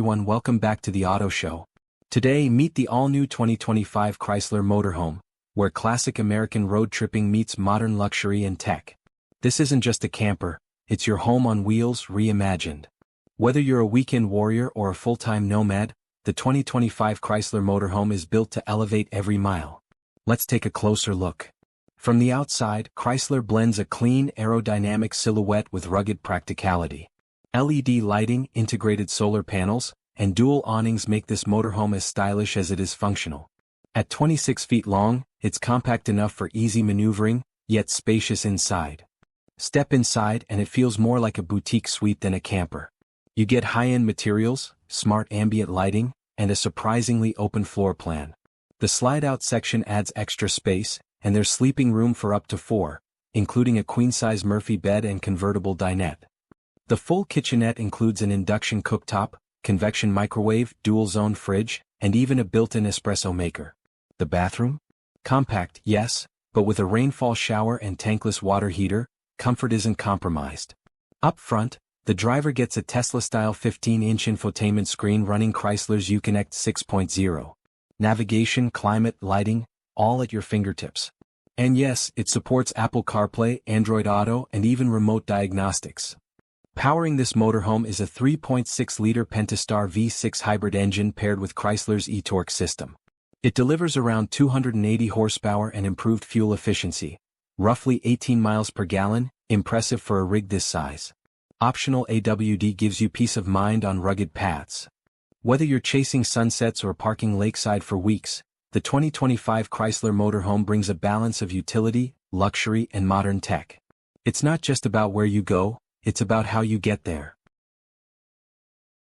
everyone, welcome back to the Auto Show. Today, meet the all-new 2025 Chrysler Motorhome, where classic American road tripping meets modern luxury and tech. This isn't just a camper, it's your home on wheels reimagined. Whether you're a weekend warrior or a full-time nomad, the 2025 Chrysler Motorhome is built to elevate every mile. Let's take a closer look. From the outside, Chrysler blends a clean, aerodynamic silhouette with rugged practicality. LED lighting, integrated solar panels, and dual awnings make this motorhome as stylish as it is functional. At 26 feet long, it's compact enough for easy maneuvering, yet spacious inside. Step inside and it feels more like a boutique suite than a camper. You get high-end materials, smart ambient lighting, and a surprisingly open floor plan. The slide-out section adds extra space, and there's sleeping room for up to 4, including a queen-size Murphy bed and convertible dinette. The full kitchenette includes an induction cooktop, convection microwave, dual-zone fridge, and even a built-in espresso maker. The bathroom? Compact, yes, but with a rainfall shower and tankless water heater, comfort isn't compromised. Up front, the driver gets a Tesla-style 15-inch infotainment screen running Chrysler's Uconnect 6.0. Navigation, climate, lighting, all at your fingertips. And yes, it supports Apple CarPlay, Android Auto, and even remote diagnostics. Powering this motorhome is a 3.6-liter Pentastar V6 hybrid engine paired with Chrysler's e-torque system. It delivers around 280 horsepower and improved fuel efficiency, roughly 18 miles per gallon, impressive for a rig this size. Optional AWD gives you peace of mind on rugged paths. Whether you're chasing sunsets or parking lakeside for weeks, the 2025 Chrysler Motorhome brings a balance of utility, luxury, and modern tech. It's not just about where you go, it's about how you get there.